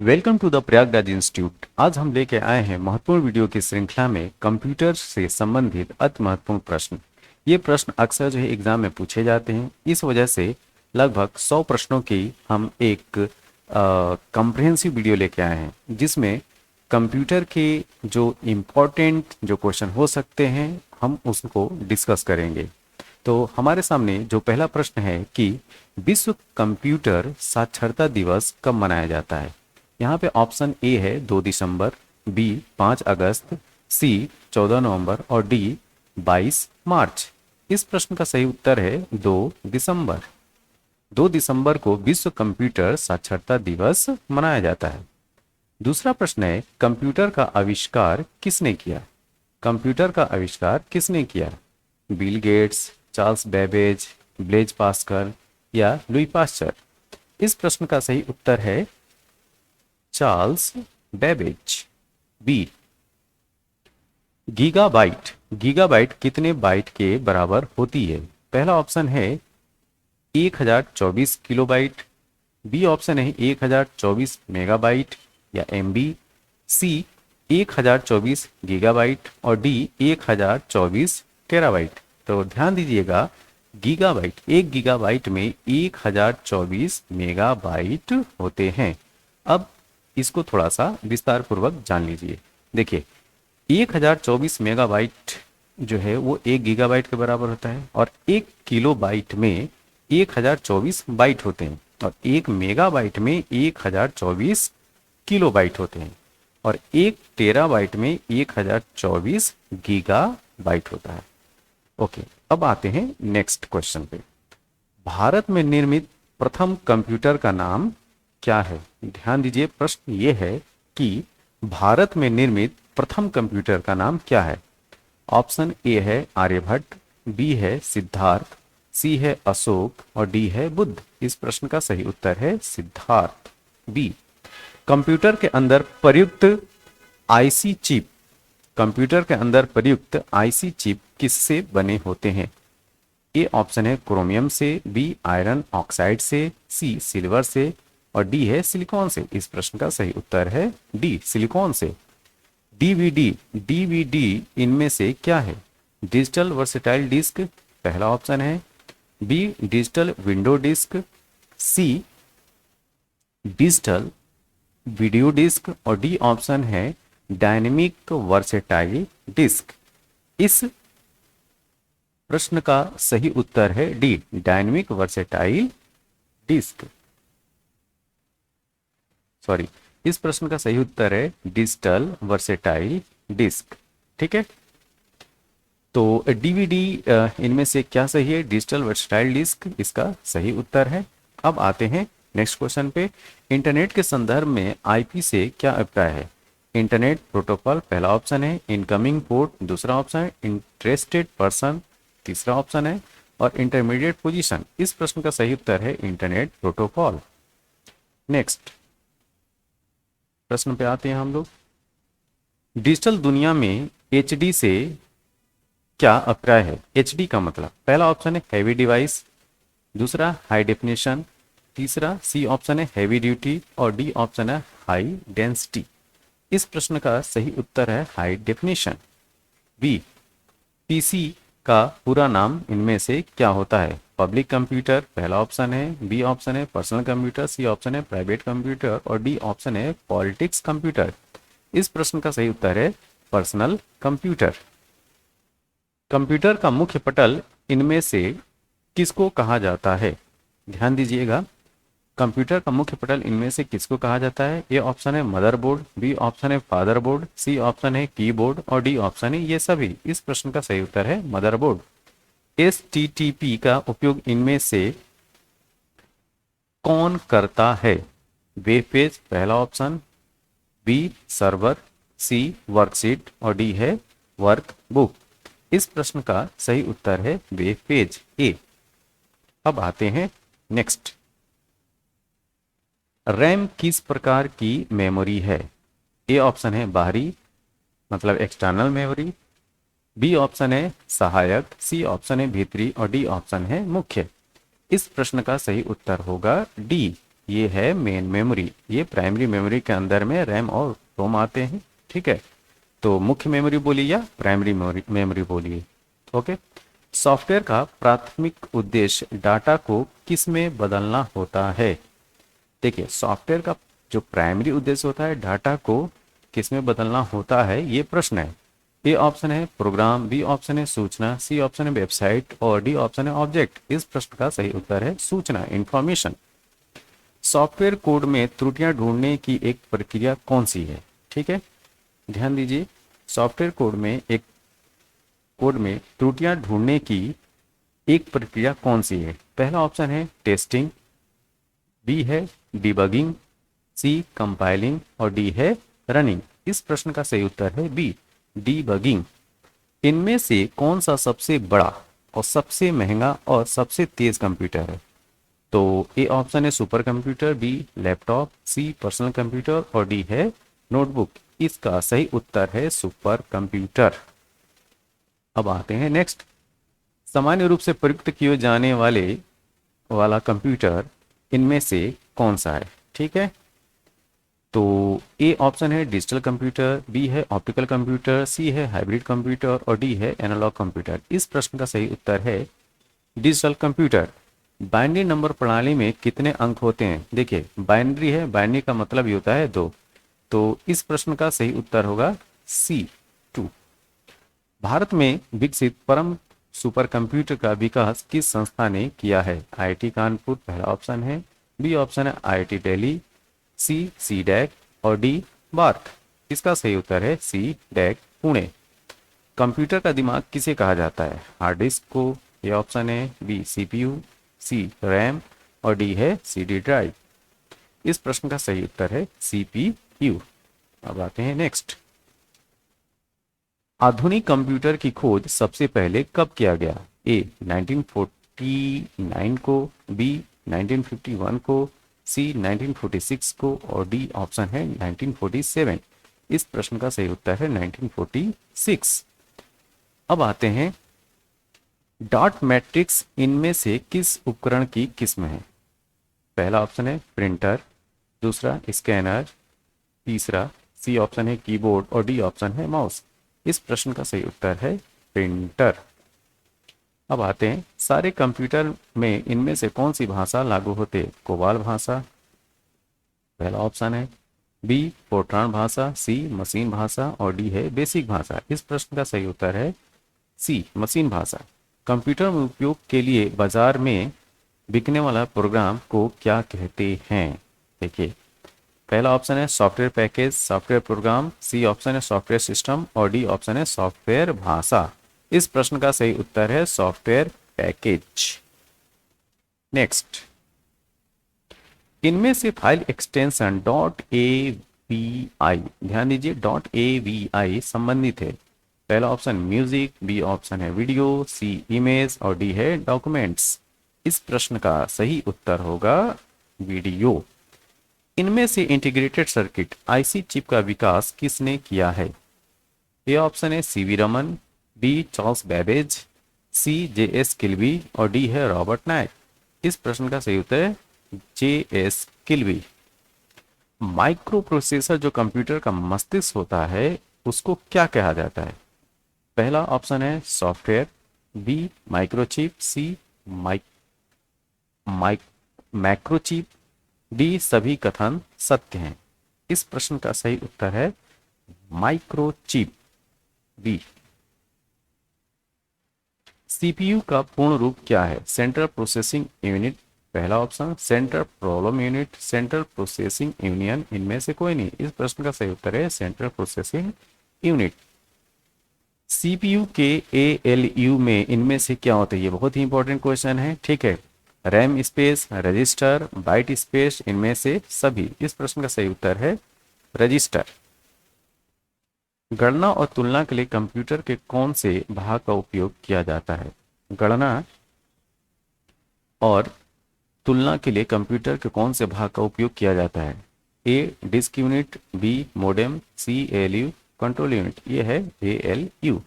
Welcome to the Prayagraj Institute. आज हम लेके आए हैं महत्वपूर्ण वीडियो की श्रृंखला में कंप्यूटर से संबंधित अति महत्वपूर्ण प्रश्न। ये प्रश्न अक्सर जो है एग्जाम में पूछे जाते हैं। इस वजह से लगभग 100 प्रश्नों की हम एक कम्प्रिहेंसिव वीडियो लेके आए हैं, जिसमें कंप्यूटर के जो इम्पोर्टेंट जो क्वेश्चन हो सकते हैं हम उसको डिस्कस करेंगे। तो हमारे सामने जो पहला प्रश्न है कि विश्व कंप्यूटर साक्षरता दिवस कब मनाया जाता है। यहाँ पे ऑप्शन ए है 2 दिसंबर, बी 5 अगस्त, सी 14 नवंबर और डी 22 मार्च। इस प्रश्न का सही उत्तर है 2 दिसंबर। 2 दिसंबर को विश्व कंप्यूटर साक्षरता दिवस मनाया जाता है। दूसरा प्रश्न है कंप्यूटर का आविष्कार किसने किया। कंप्यूटर का आविष्कार किसने किया। Bill Gates, Charles Babbage, Blaise Pascal या लुई पास्चर। इस प्रश्न का सही उत्तर है Charles Babbage, B. Gigabyte, gigabyte कितने बाइट के बराबर होती है। पहला ऑप्शन है 1024 किलोबाइट, बी ऑप्शन है 1024 मेगाबाइट या एमबी, सी 1024 गीगाबाइट और डी 1024 टेराबाइट। तो ध्यान दीजिएगा, गीगाबाइट, 1 गीगाबाइट में 1024 मेगाबाइट होते हैं। अब इसको थोड़ा सा विस्तार पूर्वक जान लीजिए। देखिए, 1024 मेगाबाइट जो है वो 1 गीगाबाइट के बराबर होता है और 1 किलोबाइट में 1024 बाइट होते हैं और 1 मेगाबाइट में 1024 किलोबाइट होते हैं और 1 टेराबाइट में 1024 गीगाबाइट होता है। ओके, अब आते हैं नेक्स्ट क्वेश्चन पे। भारत में निर्मित प्रथम कंप्यूटर का नाम क्या है। ध्यान दीजिए, प्रश्न ये है कि भारत में निर्मित प्रथम कंप्यूटर का नाम क्या है। ऑप्शन ए है आर्यभट्ट, बी है सिद्धार्थ, सी है अशोक और डी है बुद्ध। इस प्रश्न का सही उत्तर है सिद्धार्थ, बी। कंप्यूटर के अंदर प्रयुक्त आईसी चिप, कंप्यूटर के अंदर प्रयुक्त आईसी चिप किससे बने होते हैं। ए ऑप्शन है क्रोमियम से, बी आयरन ऑक्साइड से, सी सिल्वर से और डी है सिलिकॉन से। इस प्रश्न का सही उत्तर है डी, सिलिकॉन से। डीवीडी, डीवीडी इनमें से क्या है। डिजिटल वर्सेटाइल डिस्क पहला ऑप्शन है, B digital window disc, C digital video disc और डी ऑप्शन है डायनेमिक वर्सेटाइल डिस्क। इस प्रश्न का सही उत्तर है D, dynamic versatile disc. Sorry, इस प्रश्न का सही उत्तर है डिजिटल वर्सेटाइल डिस्क। ठीक है, तो डीवीडी इनमें से क्या सही है। डिजिटल वर्सेटाइल डिस्क इसका सही उत्तर है। अब आते हैं नेक्स्ट क्वेश्चन पे। इंटरनेट के संदर्भ में आईपी से क्या अभिप्राय है। इंटरनेट प्रोटोकॉल पहला ऑप्शन है, इनकमिंग पोर्ट दूसरा ऑप्शन है, इंटरेस्टेड पर्सन तीसरा ऑप्शन है और इंटरमीडिएट पोजीशन। इस प्रश्न का सही उत्तर है इंटरनेट प्रोटोकॉल। नेक्स्ट प्रश्न पे आते हैं हम लोग। डिजिटल दुनिया में एचडी से क्या अभिप्राय है। एचडी का मतलब पहला ऑप्शन है हैवी डिवाइस, दूसरा हाई डेफिनेशन, तीसरा सी ऑप्शन है हैवी ड्यूटी और डी ऑप्शन है हाई डेंसिटी। इस प्रश्न का सही उत्तर है हाई डेफिनेशन, बी। पीसी का पूरा नाम इनमें से क्या होता है। पब्लिक कंप्यूटर पहला ऑप्शन है, बी ऑप्शन है पर्सनल कंप्यूटर, सी ऑप्शन है प्राइवेट कंप्यूटर और डी ऑप्शन है पॉलिटिक्स कंप्यूटर। इस प्रश्न का सही उत्तर है पर्सनल कंप्यूटर। कंप्यूटर का मुख्य पटल इनमें से किसको कहा जाता है। ध्यान दीजिएगा, कंप्यूटर का मुख्य पटल इनमें से किसको कहा जाता है। ए ऑप्शन है मदरबोर्ड, बी ऑप्शन है फादरबोर्ड, सी ऑप्शन है कीबोर्ड और डी ऑप्शन है ये सभी। इस प्रश्न का सही उत्तर है मदरबोर्ड। एचटीटीपी का उपयोग इनमें से कौन करता है। वेब पेज पहला ऑप्शन, बी सर्वर, सी वर्कशीट और डी है वर्कबुक। इस प्रश्न का सही उत्तर है वेब पेज, ए। अब आते हैं नेक्स्ट। रैम किस प्रकार की मेमोरी है। ए ऑप्शन है बाहरी मतलब एक्सटर्नल मेमोरी, बी ऑप्शन है सहायक, सी ऑप्शन है भीतरी और डी ऑप्शन है मुख्य। इस प्रश्न का सही उत्तर होगा डी, ये है मेन मेमोरी। ये प्राइमरी मेमोरी के अंदर में रैम और रोम आते हैं। ठीक है, तो मुख्य मेमोरी बोलिए या प्राइमरी मेमोरी मेमोरी बोलिए। ओके। सॉफ्टवेयर का प्राथमिक उद्देश्य डाटा को किस में बदलना होता है? देखिए, सॉफ्टवेयर का जो प्राइमरी उद्देश्य होता है डाटा को किस में बदलना होता है, ये प्रश्न है। ए ऑप्शन है प्रोग्राम, बी ऑप्शन है सूचना, सी ऑप्शन है वेबसाइट और डी ऑप्शन है ऑब्जेक्ट। इस प्रश्न का सही उत्तर है सूचना, इंफॉर्मेशन। सॉफ्टवेयर कोड में त्रुटियां ढूंढने की एक प्रक्रिया कौन सी है? ठीक है, ध्यान दीजिए। सॉफ्टवेयर कोड में त्रुटियां ढूंढने की एक प्रक्रिया कौन सी है? पहला ऑप्शन है टेस्टिंग, बी है डिबगिंग, सी कंपाइलिंग और डी है रनिंग। इस प्रश्न का सही उत्तर है बी, डिबगिंग। इनमें से कौन सा सबसे बड़ा और सबसे महंगा और सबसे तेज कंप्यूटर है? तो ए ऑप्शन है सुपर कंप्यूटर, बी लैपटॉप, सी पर्सनल कंप्यूटर और डी है नोटबुक। इसका सही उत्तर है सुपर कंप्यूटर। अब आते हैं नेक्स्ट। सामान्य रूप से प्रयुक्त किए जाने वाला कंप्यूटर इनमें से कौन सा है? ठीक है, तो ए ऑप्शन है डिजिटल कंप्यूटर, बी है ऑप्टिकल कंप्यूटर, सी है हाइब्रिड कंप्यूटर और डी है एनालॉग कंप्यूटर। इस प्रश्न का सही उत्तर है डिजिटल कंप्यूटर। बाइनरी नंबर प्रणाली में कितने अंक होते हैं? देखिए, बाइनरी है, बाइनरी का मतलब ये होता है दो, तो इस प्रश्न का सही उत्तर होगा सी, 2। भारत में विकसित परम सुपर कंप्यूटर का विकास किस संस्था ने किया है? आईआईटी कानपुर पहला ऑप्शन है, बी ऑप्शन है आईआईटी दिल्ली, सी सीडैक और डी बार्क। इसका सही उत्तर है सी डैक पुणे। कंप्यूटर का दिमाग किसे कहा जाता है? हार्ड डिस्क को। ये ऑप्शन है बी सीपीयू, सी रैम और डी है सीडी ड्राइव। इस प्रश्न का सही उत्तर है सीपीयू। अब आते हैं नेक्स्ट। आधुनिक कंप्यूटर की खोज सबसे पहले कब किया गया? ए 1949 को, बी 1951 को, सी 1946 को और डी ऑप्शन है 1947। इस प्रश्न का सही उत्तर है 1946। अब आते हैं डॉट मैट्रिक्स इनमें से किस उपकरण की किस्म है? पहला ऑप्शन है प्रिंटर, दूसरा स्कैनर, तीसरा सी ऑप्शन है कीबोर्ड और डी ऑप्शन है माउस। इस प्रश्न का सही उत्तर है प्रिंटर। अब आते हैं सारे कंप्यूटर में इनमें से कौन सी भाषा लागू होते? कोबाल भाषा पहला ऑप्शन है, बी फोर्ट्रान भाषा, सी मशीन भाषा और डी है बेसिक भाषा। इस प्रश्न का सही उत्तर है सी मशीन भाषा। कंप्यूटर में उपयोग के लिए बाजार में बिकने वाला प्रोग्राम को क्या कहते हैं? देखिए, पहला ऑप्शन है software package, software program, C option है सॉफ्टवेयर सिस्टम और डी ऑप्शन है सॉफ्टवेयर भाषा। इस प्रश्न का सही उत्तर है सॉफ्टवेयर पैकेज। नेक्स्ट, इनमें से फाइल एक्सटेंशन .avi, ध्यान दीजिए .avi संबंधित है। पहला ऑप्शन म्यूजिक, बी ऑप्शन है वीडियो, सी इमेज और डी है डॉक्यूमेंट्स। इस प्रश्न का सही उत्तर होगा वीडियो। इनमें से इंटीग्रेटेड सर्किट आईसी चिप का विकास किसने किया है? ए ऑप्शन है CV Raman, B Charles Babbage, C JS Kilby और डी है रॉबर्ट नाइक। इस प्रश्न का सही उत्तर है जेएस किल्बी। माइक्रो प्रोसेसर जो कंप्यूटर का मस्तिष्क होता है उसको क्या कहा जाता है? पहला ऑप्शन है सॉफ्टवेयर, बी माइक्रोचिप, सी मैक्रोचिप, डी सभी कथन सत्य हैं। इस प्रश्न का सही उत्तर है माइक्रोचिप, बी। सीपीयू का पूर्ण रूप क्या है? सेंट्रल प्रोसेसिंग यूनिट पहला option, central problem unit, central processing union, इनमें से कोई नहीं। इस प्रश्न का सही उत्तर है सेंट्रल प्रोसेसिंग यूनिट। सीपीयू के एएलयू में इनमें से क्या होता है? ये बहुत ही इंपॉर्टेंट क्वेश्चन है। ठीक है, RAM space, register, byte space, इनमें से सभी। इस प्रश्न का सही उत्तर है रजिस्टर। गणना और तुलना के लिए कंप्यूटर के कौन से भाग का उपयोग किया जाता है? गणना और तुलना के लिए कंप्यूटर के कौन से भाग का उपयोग किया जाता है? ए डिस्क यूनिट, बी मोडेम, सी एएलयू कंट्रोल यूनिट। ये है एएलयू।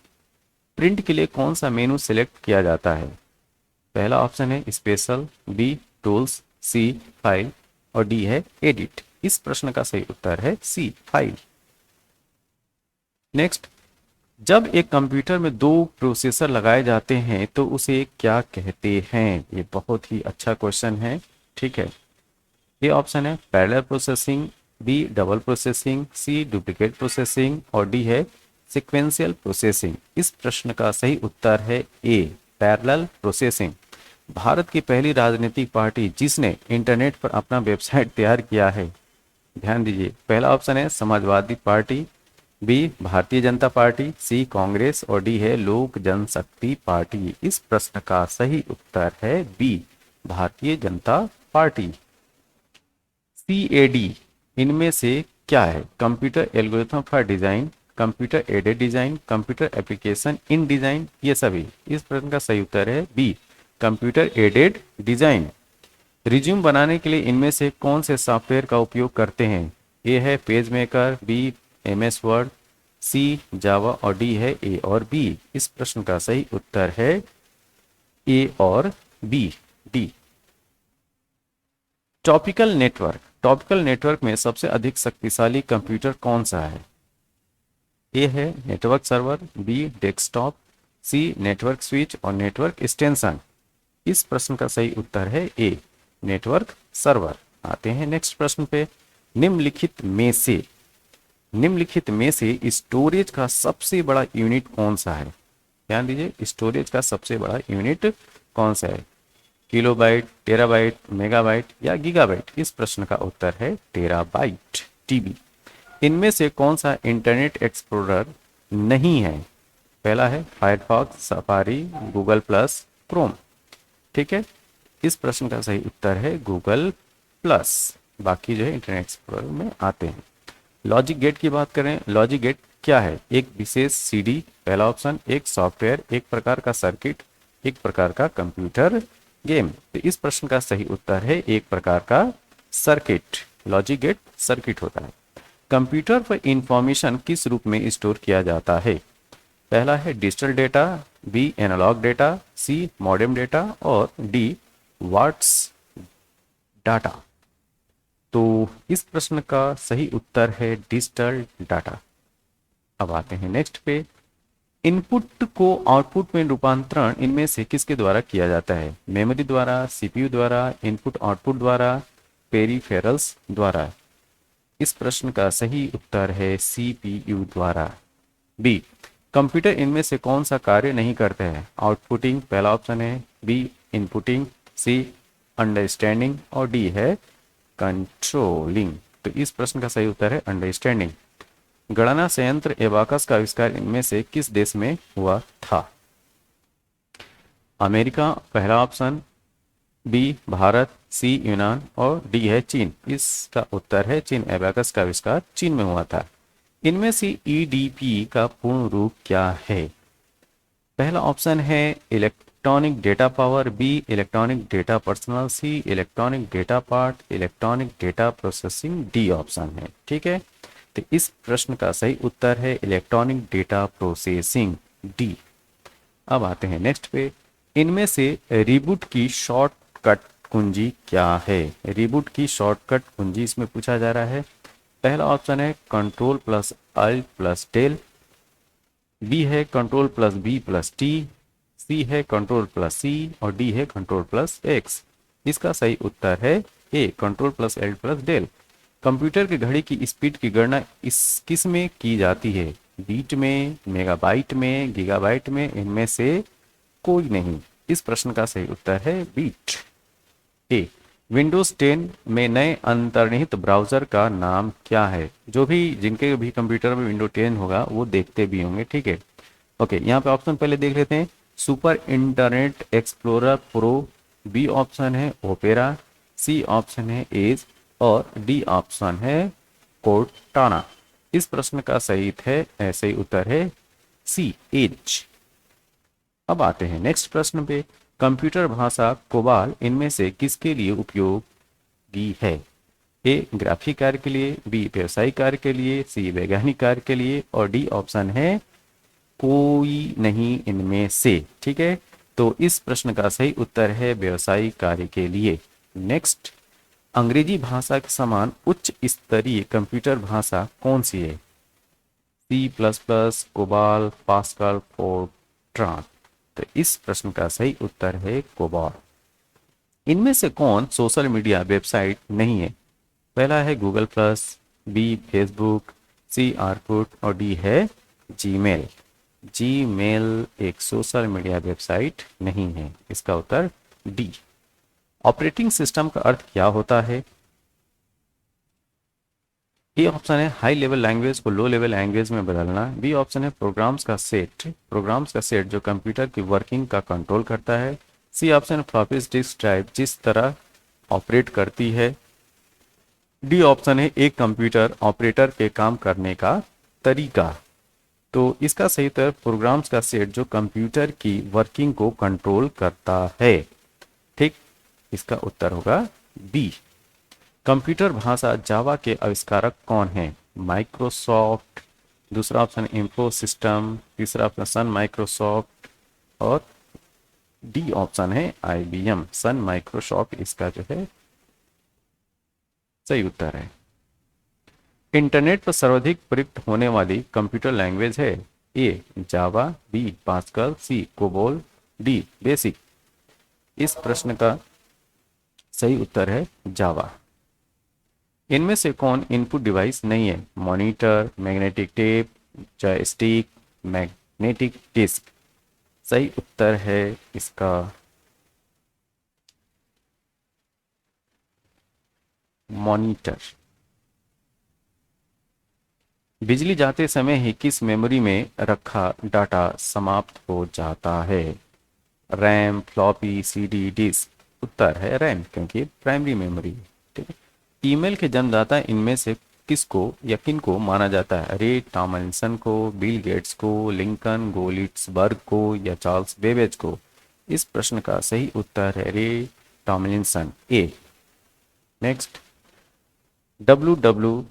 प्रिंट के लिए कौन सा मेनू सिलेक्ट किया जाता है? पहला ऑप्शन है स्पेशल, बी टूल्स, सी फाइल और डी है एडिट। इस प्रश्न का सही उत्तर है सी, फाइल। नेक्स्ट, जब एक कंप्यूटर में दो प्रोसेसर लगाए जाते हैं तो उसे क्या कहते हैं? ये बहुत ही अच्छा क्वेश्चन है, ठीक है। ये ऑप्शन है parallel processing, B double processing, C duplicate processing और डी है सीक्वेंशियल प्रोसेसिंग। इस प्रश्न का सही उत्तर है ए, पैरेलल प्रोसेसिंग। भारत की पहली राजनीतिक पार्टी जिसने इंटरनेट पर अपना वेबसाइट तैयार किया है, ध्यान दीजिए, पहला ऑप्शन है Samajwadi party, B Bharatiya Janata party, सी कांग्रेस और डी है लोक जनशक्ति पार्टी। इस प्रश्न का सही उत्तर है B, Bharatiya Janata party. CAD इनमें से क्या है? Computer algorithm for design, computer aided design, computer application in design, ये सभी। इस प्रश्न का सही उत्तर है B, computer aided design. Resume बनाने के लिए इनमें से कौन से सॉफ्टवेयर का उपयोग करते हैं? ए है page maker, B MS word, C Java और डी है ए और बी। इस प्रश्न का सही उत्तर है ए और B, D. Topical network, topical network में सबसे अधिक शक्तिशाली कंप्यूटर कौन सा है? ए है नेटवर्क सर्वर, बी डेस्कटॉप, सी नेटवर्क स्विच और नेटवर्क एक्सटेंशन। इस प्रश्न का सही उत्तर है ए, नेटवर्क सर्वर। आते हैं नेक्स्ट प्रश्न पे। निम्नलिखित में से स्टोरेज का सबसे बड़ा यूनिट कौन सा है? ध्यान दीजिए, स्टोरेज का सबसे बड़ा यूनिट कौन सा है? किलोबाइट, टेराबाइट, मेगाबाइट या गीगाबाइट? इस प्रश्न का उत्तर है टेराबाइट, TB। इनमें से कौन सा इंटरनेट एक्सप्लोरर नहीं है? पहला है Firefox, safari, Google plus, Chrome. ठीक है, इस प्रश्न का सही उत्तर है गूगल प्लस। बाकी जो है इंटरनेट एक्सप्लोरर में आते हैं। लॉजिक गेट की बात करें, लॉजिक गेट क्या है? एक विशेष CD, पहला ऑप्शन, एक सॉफ्टवेयर, एक प्रकार का सर्किट, एक प्रकार का कंप्यूटर गेम। तो इस प्रश्न का सही उत्तर है एक प्रकार का सर्किट। लॉजिक गेट सर्किट होता है। कंप्यूटर पर इंफॉर्मेशन किस रूप में स्टोर किया जाता है? पहला है digital data, B analog data, C modem data और डी वाट्स डाटा। तो इस प्रश्न का सही उत्तर है डिजिटल डाटा। अब आते हैं नेक्स्ट पे। इनपुट को आउटपुट में रूपांतरण इनमें से किसके द्वारा किया जाता है? मेमोरी द्वारा, CPU द्वारा, इनपुट आउटपुट द्वारा, पेरिफेरल्स द्वारा। इस प्रश्न का सही उत्तर है CPU द्वारा। बी, कंप्यूटर इनमें से कौन सा कार्य नहीं करते हैं? आउटपुटिंग पहला ऑप्शन है, बी इनपुटिंग, सी अंडरस्टैंडिंग और डी है कंट्रोलिंग। तो इस प्रश्न का सही उत्तर है अंडरस्टैंडिंग। गणना संयंत्र एबाकस का आविष्कार इनमें से किस देश में हुआ था? अमेरिका पहला ऑप्शन, बी भारत, सी यूनान और डी है चीन। इसका उत्तर है चीन। एबाकस का आविष्कार चीन में हुआ था। इनमें से EDP का पूर्ण रूप क्या है? पहला ऑप्शन है electronic data power, B electronic data personal, C electronic data part, electronic data processing, D option है। ठीक है, तो इस प्रश्न का सही उत्तर है इलेक्ट्रॉनिक डेटा प्रोसेसिंग, डी। अब आते हैं नेक्स्ट पे। इनमें से रिबूट की शॉर्टकट कुंजी क्या है? रिबूट की शॉर्टकट कुंजी इसमें पूछा जा रहा है। पहला ऑप्शन है control plus alt plus del, B है control plus B plus T, C है कंट्रोल प्लस C और डी है कंट्रोल प्लस X। इसका सही उत्तर है A, control plus L plus del. Computer की घड़ी की स्पीड की गणना किस में की जाती है? बीट में, मेगाबाइट में, गीगाबाइट में, इनमें से कोई नहीं। इस प्रश्न का सही उत्तर है बीट। ए, विंडोज 10 में नए अंतर्निहित ब्राउजर का नाम क्या है? जो भी जिनके भी कंप्यूटर में विंडो 10 होगा वो देखते भी होंगे। ठीक है, ओके, यहाँ पे ऑप्शन पहले देख लेते हैं। Super Internet Explorer pro, B option है ओपेरा, सी ऑप्शन है एज और डी ऑप्शन है कोर्टाना। इस प्रश्न का सही उत्तर है सी, एज। अब आते हैं नेक्स्ट प्रश्न पे। कंप्यूटर भाषा कोबाल इनमें से किसके लिए उपयोगी है? ए ग्राफिक कार्य के लिए, बी व्यवसायिक कार्य के लिए, सी वैज्ञानिक कार्य के लिए और डी ऑप्शन है कोई नहीं इनमें से। ठीक है, तो इस प्रश्न का सही उत्तर है व्यवसायिक कार्य के लिए। नेक्स्ट, अंग्रेजी भाषा के समान उच्च स्तरीय कंप्यूटर भाषा कौन सी है? C plus plus, COBOL, Pascal, Fortran. तो इस प्रश्न का सही उत्तर है कोबाल। इनमें से कौन सोशल मीडिया वेबसाइट नहीं है? पहला है गूगल प्लस, बी फेसबुक, सी आर्कुट और डी है जीमेल। जीमेल एक सोशल मीडिया वेबसाइट नहीं है, इसका उत्तर डी। ऑपरेटिंग सिस्टम का अर्थ क्या होता है? ए ऑप्शन है हाई लेवल लैंग्वेज को लो लेवल लैंग्वेज में बदलना। बी ऑप्शन है प्रोग्राम्स का सेट जो कंप्यूटर की वर्किंग का कंट्रोल करता है। सी ऑप्शन है फ्लॉपी डिस्क ड्राइव जिस तरह ऑपरेट करती है। डी ऑप्शन है एक कंप्यूटर ऑपरेटर के काम करने का तरीका। तो इसका सही उत्तर प्रोग्राम्स का सेट जो कंप्यूटर की वर्किंग को कंट्रोल करता है। ठीक, इसका उत्तर होगा बी। कंप्यूटर भाषा जावा के आविष्कारक कौन है? माइक्रोसॉफ्ट, दूसरा ऑप्शन इंफो सिस्टम, तीसरा ऑप्शन सन माइक्रोसॉफ्ट और डी ऑप्शन है आईबीएम। सन माइक्रोसॉफ्ट इसका जो है सही उत्तर है। इंटरनेट पर सर्वाधिक प्रयुक्त होने वाली कंप्यूटर लैंग्वेज है? ए जावा, बी पास्कल, सी कोबोल, डी बेसिक। इस प्रश्न का सही उत्तर है जावा। इनमें से कौन इनपुट डिवाइस नहीं है? Monitor, magnetic tape, joystick, magnetic disk. सही उत्तर है इसका मॉनिटर। बिजली जाते समय ही किस मेमोरी में रखा डाटा समाप्त हो जाता है? RAM, floppy, CD, disk. उत्तर है रैम, क्योंकि प्राइमरी मेमोरी है। ठीक है। ईमेल के जन्मदाता इनमें से किसको या किनको माना जाता है? रे टॉमलिंसन को, बिल गेट्स को, लिंकन गोलिट्सबर्ग को या चार्ल्स बेबेज को? इस प्रश्न का सही उत्तर है Ray Tomlinson, A. Next, W W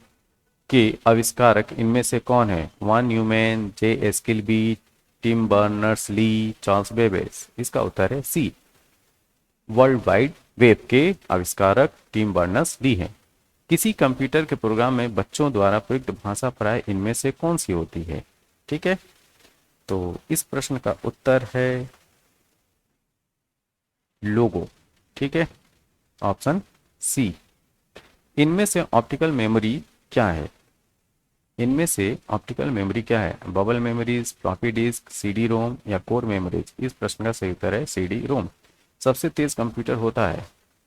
के आविष्कारक इनमें से कौन है? Von Neumann, J S Kilby, Tim Berners Lee, Charles Babbage. इसका उत्तर है सी। वर्ल्ड वाइड वेब के आविष्कारक टिम बर्नर्स ली हैं। किसी कंप्यूटर के प्रोग्राम में बच्चों द्वारा प्रयुक्त भाषा प्राय इनमें से कौन सी होती है? ठीक है, तो इस प्रश्न का उत्तर है लोगो। ठीक है, ऑप्शन सी। इनमें से ऑप्टिकल मेमोरी क्या है? इनमें से ऑप्टिकल मेमोरी क्या है? Bubble memories, floppy disk, CD ROM या कोर मेमोरीज? इस प्रश्न का सही उत्तर है सीडी रोम। सबसे तेज कंप्यूटर होता है?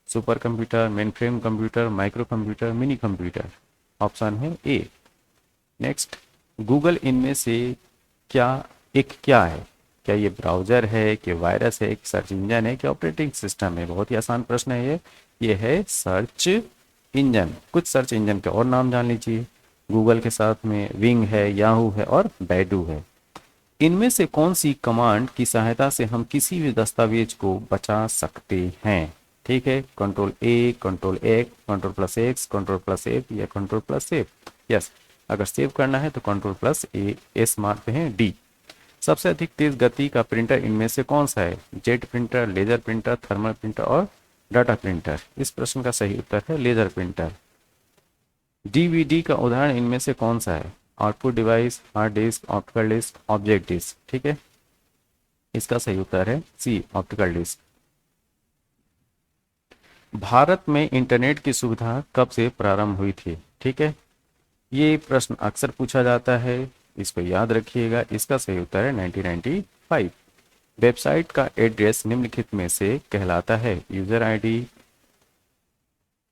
Super computer, main frame computer, micro computer, mini computer. Option है ए। नेक्स्ट, गूगल इनमें से क्या है? क्या ये ब्राउजर है, कि वायरस है, एक सर्च इंजन है, कि ऑपरेटिंग सिस्टम है? बहुत ही आसान प्रश्न है ये है सर्च इंजन। कुछ सर्च इंजन के और नाम जान लीजिए। गूगल के साथ में विंग है, याहू है और बैडू है। इनमें से कौन सी कमांड की सहायता से हम किसी भी दस्तावेज को बचा सकते हैं? ठीक है, कंट्रोल ए, control x, control plus x, control plus F या कंट्रोल प्लस सेव। यस, अगर सेव करना है तो कंट्रोल प्लस ए एस मारते हैं, डी। सबसे अधिक तेज गति का प्रिंटर इनमें से कौन सा है? Jet printer, laser printer, thermal printer और डाटा प्रिंटर। इस प्रश्न का सही उत्तर है लेजर प्रिंटर। डीवीडी का उदाहरण इनमें से कौन सा है? Output device, hard disk, optical disk, object disk. ठीक है, इसका सही उत्तर है सी, ऑप्टिकल डिस्क। भारत में इंटरनेट की सुविधा कब से प्रारंभ हुई थी? ठीक है, ये प्रश्न अक्सर पूछा जाता है, इसको याद रखिएगा। इसका सही उत्तर है 1995। वेबसाइट का एड्रेस निम्नलिखित में से कहलाता है? User ID,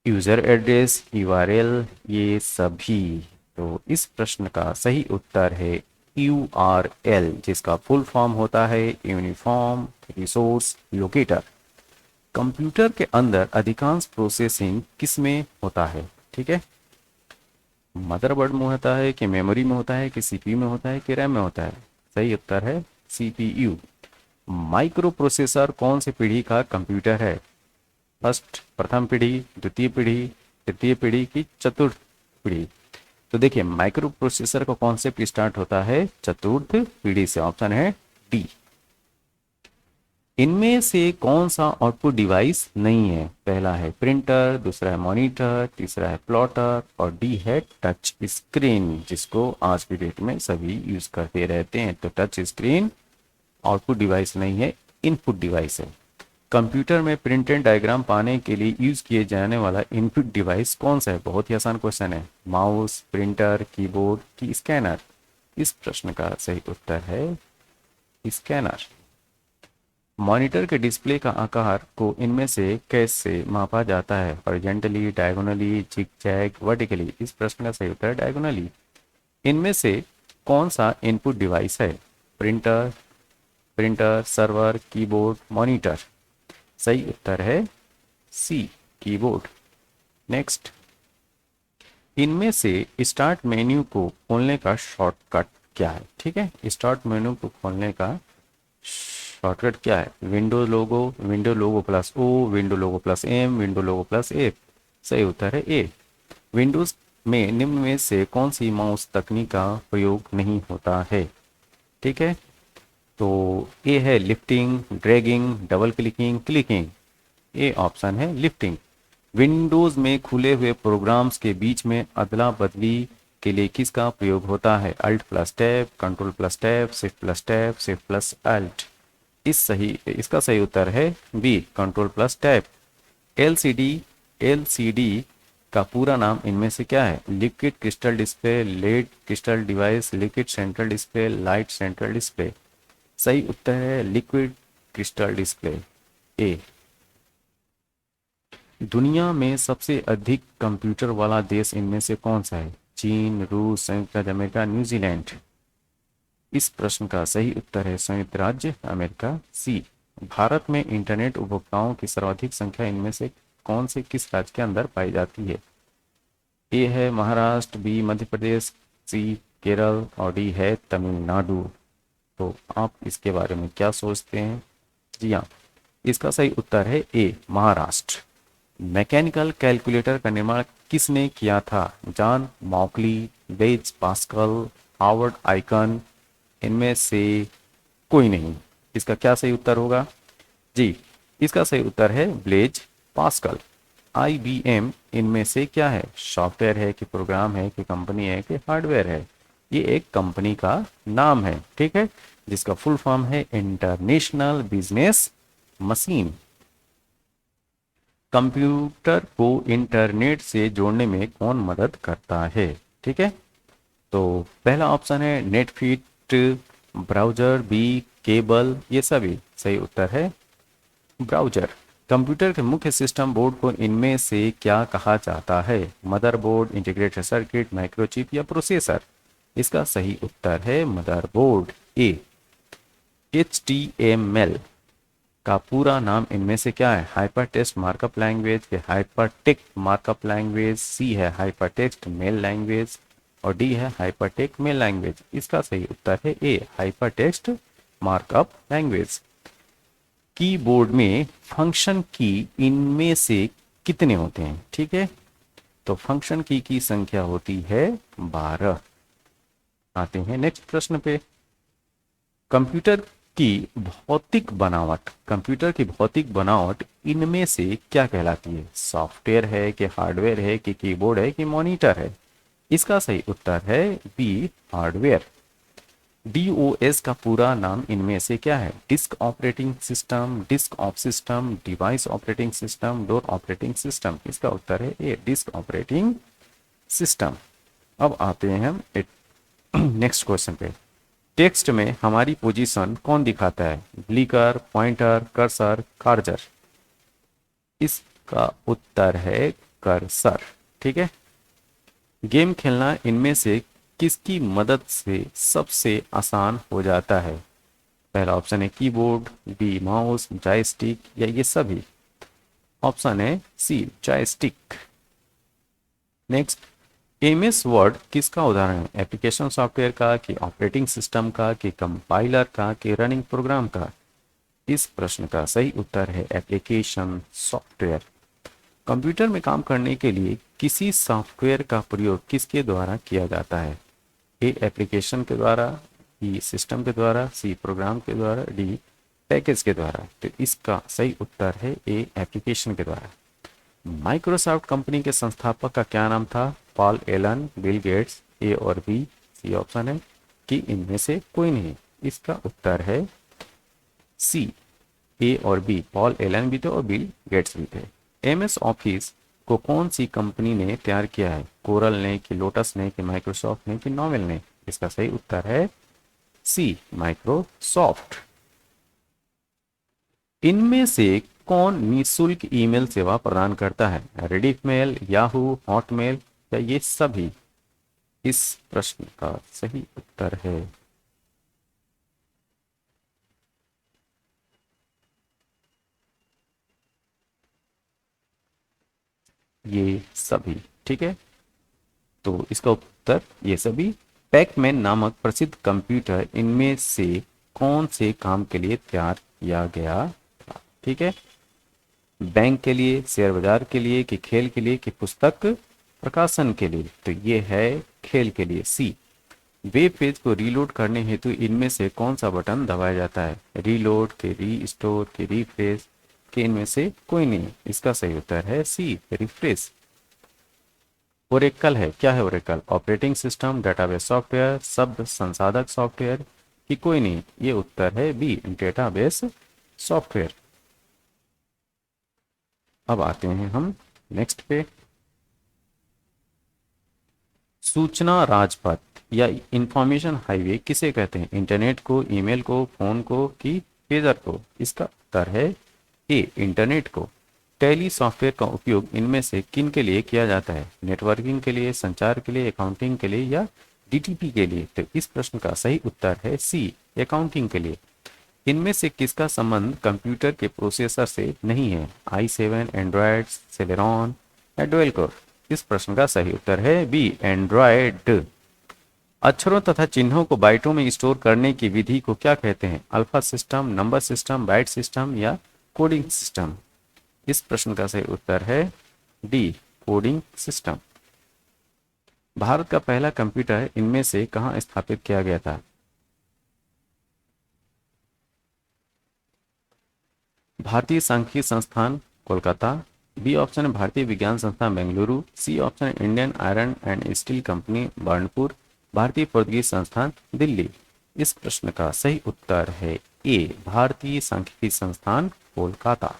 user address, URL, ये सभी। तो इस प्रश्न का सही उत्तर है यूआरएल, जिसका फुल फॉर्म होता है यूनिफॉर्म रिसोर्स लोकेटर। कंप्यूटर के अंदर अधिकांश प्रोसेसिंग किस में होता है? ठीक है, मदरबोर्ड में होता है, कि मेमोरी में होता है, कि सीपीयू में होता है, कि रैम में होता है? सही उत्तर है सीपीयू। माइक्रो प्रोसेसर कौन सी पीढ़ी का कंप्यूटर है? प्रथम पीढ़ी, द्वितीय पीढ़ी, तृतीय पीढ़ी की चतुर्थ पीढ़ी? तो देखिए, माइक्रो प्रोसेसर का कॉन्सेप्ट स्टार्ट होता है चतुर्थ पीढ़ी से। ऑप्शन है डी। इनमें से कौन सा आउटपुट डिवाइस नहीं है? पहला है प्रिंटर, दूसरा है मॉनिटर, तीसरा है प्लॉटर और डी है टच स्क्रीन, जिसको आज की डेट में सभी यूज करते रहते हैं। तो टच स्क्रीन आउटपुट डिवाइस नहीं है, इनपुट डिवाइस है। कंप्यूटर में प्रिंट एंड डायग्राम पाने के लिए यूज किए जाने वाला इनपुट डिवाइस कौन सा है? बहुत ही आसान क्वेश्चन है। माउस, प्रिंटर, कीबोर्ड की स्कैनर? इस प्रश्न का सही उत्तर है स्कैनर। मॉनिटर के डिस्प्ले का आकार को इनमें से कैसे मापा जाता है? Horizontally, diagonally, zigzag, vertically? इस प्रश्न का सही उत्तर है डायगोनली। इनमें से कौन सा इनपुट डिवाइस है? Printer, server, keyboard, monitor? सही उत्तर है सी, कीबोर्ड। नेक्स्ट, इनमें से स्टार्ट मेन्यू को खोलने का शॉर्टकट क्या है? ठीक है, स्टार्ट मेन्यू को खोलने का शॉर्टकट क्या है? विंडो लोगो, विंडो लोगो प्लस ओ, विंडो लोगो प्लस एम, विंडो लोगो प्लस एफ? सही उत्तर है ए। विंडोज में निम्न में से कौन सी माउस तकनीक का प्रयोग नहीं होता है? ठीक है, तो ए है lifting, dragging, double clicking, clicking. ए ऑप्शन है लिफ्टिंग। विंडोज में खुले हुए प्रोग्राम्स के बीच में अदला बदली के लिए किसका प्रयोग होता है? Alt plus tab, control plus tab, shift plus tab, shift plus alt? इसका सही उत्तर है B, control plus tab. LCD, LCD का पूरा नाम इनमें से क्या है? Liquid crystal display, lead crystal device, liquid central display, light central display? सही उत्तर है लिक्विड क्रिस्टल डिस्प्ले, ए। दुनिया में सबसे अधिक कंप्यूटर वाला देश इनमें से कौन सा है? चीन, रूस, संयुक्त राज्य अमेरिका, न्यूजीलैंड? इस प्रश्न का सही उत्तर है संयुक्त राज्य अमेरिका, सी। भारत में इंटरनेट उपभोक्ताओं की सर्वाधिक संख्या इनमें से कौन से किस राज्य के अंदर पाई जाती है? ए है महाराष्ट्र, बी मध्य प्रदेश, सी केरल और डी है तमिलनाडु। तो आप इसके बारे में क्या सोचते हैं? जी हाँ, इसका सही उत्तर है ए, महाराष्ट्र। मैकेनिकल कैलकुलेटर का निर्माण किसने किया था? John मॉकली, Blaise Pascal, Harvard icon? इनमें से कोई नहीं। इसका क्या सही उत्तर होगा? जी, इसका सही उत्तर है ब्लेज पास्कल। IBM इनमें से क्या है? सॉफ्टवेयर है कि प्रोग्राम है कि कंपनी है कि हार्डवेयर है? ये एक कंपनी का नाम है, ठीक है, जिसका फुल फॉर्म है इंटरनेशनल बिजनेस मशीन। कंप्यूटर को इंटरनेट से जोड़ने में कौन मदद करता है? ठीक है, तो पहला ऑप्शन है नेटफिट, ब्राउजर, बी केबल? ये सभी सही उत्तर है ब्राउजर। कंप्यूटर के मुख्य सिस्टम बोर्ड को इनमें से क्या कहा जाता है? मदरबोर्ड, इंटीग्रेटेड सर्किट, माइक्रोचिप या प्रोसेसर? इसका सही उत्तर है मदरबोर्ड, ए। HTML का पूरा नाम इनमें से क्या है? हाइपर टेक्स्ट मार्कअप लैंग्वेज के hyper text markup language, C है हाइपर टेक्स्ट मेल लैंग्वेज और डी है हाइपर टेक्स्ट मेल लैंग्वेज? इसका सही उत्तर है A, hyper text markup language. Keyboard में फंक्शन की इनमें से कितने होते हैं? ठीक है, तो फंक्शन की संख्या होती है 12। आते हैं नेक्स्ट प्रश्न पे। कंप्यूटर की कंप्यूटर की भौतिक बनावट इनमें से क्या कहलाती है? सॉफ्टवेयर है कि हार्डवेयर है कि कीबोर्ड है कि मॉनिटर है? इसका सही उत्तर है बी, हार्डवेयर। DOS का पूरा नाम इनमें से क्या है? Disk operating system, disk of system, device operating system, door operating system? इसका उत्तर है ए, डिस्क ऑपरेटिंग सिस्टम। अब आते हैं हम नेक्स्ट क्वेश्चन पे। टेक्स्ट में हमारी पोजीशन कौन दिखाता है? ब्लिकर, पॉइंटर, कर्सर, कार्जर? इसका उत्तर है कर्सर, ठीक है। गेम खेलना इनमें से किसकी मदद से सबसे आसान हो जाता है? पहला ऑप्शन है कीबोर्ड, बी माउस, जॉयस्टिक या ये सभी? ऑप्शन है सी, जॉयस्टिक। नेक्स्ट, MS वर्ड किसका उदाहरण है? एप्लीकेशन सॉफ्टवेयर का कि ऑपरेटिंग सिस्टम का कि कंपाइलर का कि रनिंग प्रोग्राम का? इस प्रश्न का सही उत्तर है एप्लीकेशन सॉफ्टवेयर। कंप्यूटर में काम करने के लिए किसी सॉफ्टवेयर का प्रयोग किसके द्वारा किया जाता है? ए, एप्लीकेशन के द्वारा, बी सिस्टम के द्वारा, सी प्रोग्राम के द्वारा, डी पैकेज के द्वारा। तो इसका सही उत्तर है ए, एप्लीकेशन के द्वारा। माइक्रोसॉफ्ट कंपनी के संस्थापक का क्या नाम था? पॉल एलन, बिल गेट्स, ए और बी? सी ऑप्शन है कि इनमें से कोई नहीं। इसका उत्तर है सी, ए और बी। पॉल एलन भी थे और बिल गेट्स भी थे। एमएस ऑफिस को कौन सी कंपनी ने तैयार किया है? कोरल ने, कि लोटस ने, कि माइक्रोसॉफ्ट ने, कि नॉवेल ने? इसका सही उत्तर है सी, माइक्रोसॉफ्ट। इनमें से कौन निःशुल्क ईमेल सेवा प्रदान करता है? रेडिफमेल, याहू, हॉटमेल या ये सभी? इस प्रश्न का सही उत्तर है ये सभी। ठीक है, तो इसका उत्तर ये सभी। पैकमैन नामक प्रसिद्ध कंप्यूटर इनमें से कौन से काम के लिए तैयार किया गया था? ठीक है, बैंक के लिए, शेयर बाजार के लिए, कि खेल के लिए, कि पुस्तक प्रकाशन के लिए? तो ये है खेल के लिए, सी। वेब पेज को रीलोड करने हेतु इनमें से कौन सा बटन दबाया जाता है? रीलोड, के रीस्टोर, के रिफ्रेश, के इनमें से कोई नहीं? इसका सही उत्तर है सी, रिफ्रेश। ओरेकल है, क्या है Oracle? Operating system, database software, शब्द संसाधक सॉफ्टवेयर, कि कोई नहीं? ये उत्तर है बी, डेटाबेस सॉफ्टवेयर। अब आते हैं हम नेक्स्ट पे। सूचना राजपथ या इंफॉर्मेशन हाईवे किसे कहते हैं? इंटरनेट को, ईमेल को, फोन को, कि पेजर को? इसका उत्तर है ए, इंटरनेट को। टेली सॉफ्टवेयर का उपयोग इनमें से किन के लिए किया जाता है? नेटवर्किंग के लिए, संचार के लिए, अकाउंटिंग के लिए या डीटीपी के लिए? तो इस प्रश्न का सही उत्तर है सी, अकाउंटिंग के लिए। इनमें से किसका संबंध कंप्यूटर के प्रोसेसर से नहीं है? i7, एंड्रॉयड, सेलेरॉन या डुअल कोर? इस प्रश्न का सही उत्तर है बी, एंड्रॉयड। अक्षरों तथा चिन्हों को बाइटों में स्टोर करने की विधि को क्या कहते हैं? Alpha system, number system, byte system या कोडिंग सिस्टम? इस प्रश्न का सही उत्तर है डी, कोडिंग सिस्टम। भारत का पहला कंप्यूटर इनमें से कहां स्थापित किया गया था? भारतीय सांख्यिकी संस्थान कोलकाता, बी ऑप्शन है भारतीय विज्ञान संस्थान बेंगलुरु, सी ऑप्शन है Indian iron and steel company Burnpur, भारतीय पुर्तगाली संस्थान दिल्ली। इस प्रश्न का सही उत्तर है ए, भारतीय सांख्यिकी संस्थान कोलकाता।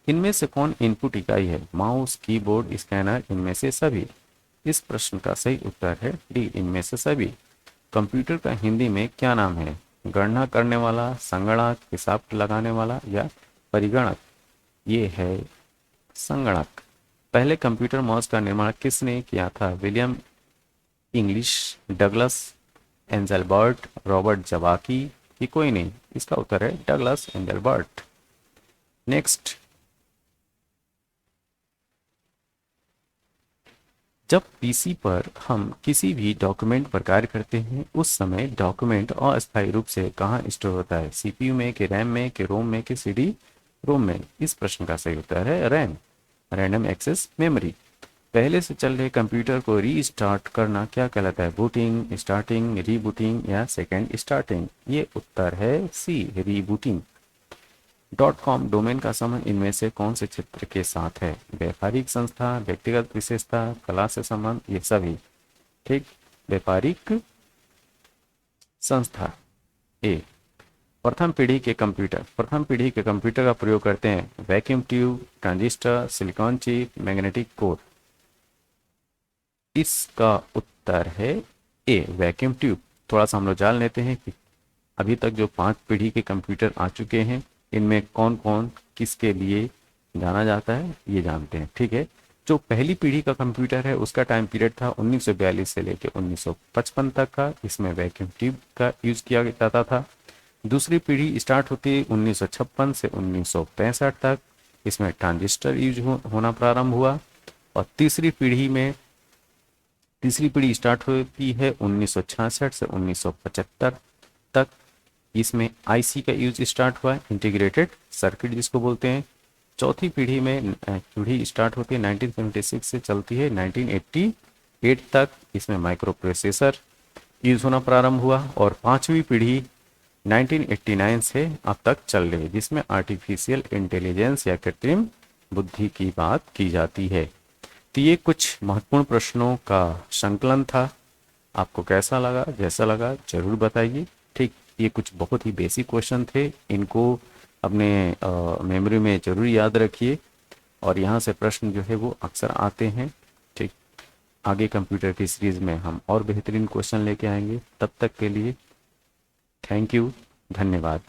इनमें से कौन इनपुट इकाई है? माउस, कीबोर्ड, स्कैनर, इनमें से सभी? इस प्रश्न का सही उत्तर है डी, इनमें से सभी। कंप्यूटर का हिंदी में क्या नाम है? गणना करने वाला, संगणक, हिसाब लगाने वाला या परिगणक? ये है संगणक। पहले कंप्यूटर माउस का निर्माण किसने किया था? William English, Douglas Engelbart, Robert Zawacki, कि कोई नहीं? इसका उत्तर है डगलस एंजलबर्ट। नेक्स्ट, जब पीसी पर हम किसी भी डॉक्यूमेंट पर कार्य करते हैं उस समय डॉक्यूमेंट अस्थायी रूप से कहाँ स्टोर होता है? सीपीयू में, कि रैम में, कि रोम में, कि सीडी रोम में? इस प्रश्न का सही उत्तर है रैम, रैंडम एक्सेस मेमोरी। पहले से चल रहे कंप्यूटर को रीस्टार्ट करना क्या कहलाता है? बूटिंग, स्टार्टिंग, रीबूटिंग या सेकेंड स्टार्टिंग? ये उत्तर है सी, रीबूटिंग। .com डोमेन का संबंध इनमें से कौन से क्षेत्र के साथ है? व्यापारिक संस्था, व्यक्तिगत विशेषता, कला से संबंध, ये सभी? ठीक, व्यापारिक संस्था ए। प्रथम पीढ़ी के कंप्यूटर का प्रयोग करते हैं vacuum tube, transistor, silicon chip, magnetic core? इसका उत्तर है ए, वैक्यूम ट्यूब। थोड़ा सा हम लोग जान लेते हैं कि अभी तक जो 5 पीढ़ी के कंप्यूटर आ चुके हैं इनमें कौन कौन किसके लिए जाना जाता है ये जानते हैं। ठीक है, जो पहली पीढ़ी का कंप्यूटर है उसका टाइम पीरियड था 1942 से लेकर 1955 तक का। इसमें वैक्यूम ट्यूब का यूज किया जाता था। दूसरी पीढ़ी स्टार्ट होती है 1956 से 1965 तक। इसमें ट्रांजिस्टर यूज होना प्रारंभ हुआ। और तीसरी पीढ़ी स्टार्ट होती है 1966 से 1975 तक। इसमें आईसी का यूज स्टार्ट हुआ, इंटीग्रेटेड सर्किट जिसको बोलते हैं। चौथी पीढ़ी स्टार्ट होती है 1976 से चलती है 1988 तक। इसमें माइक्रो प्रोसेसर यूज होना प्रारंभ हुआ। और पांचवी पीढ़ी 1989 से अब तक चल रही है, जिसमें आर्टिफिशियल इंटेलिजेंस या कृत्रिम बुद्धि की बात की जाती है। तो ये कुछ महत्वपूर्ण प्रश्नों का संकलन था। आपको कैसा लगा, जैसा लगा जरूर बताइए। ठीक, ये कुछ बहुत ही बेसिक क्वेश्चन थे, इनको अपने मेमोरी में जरूर याद रखिए। और यहाँ से प्रश्न जो है वो अक्सर आते हैं। ठीक, आगे कंप्यूटर की सीरीज में हम और बेहतरीन क्वेश्चन लेके आएंगे। तब तक के लिए थैंक यू, धन्यवाद।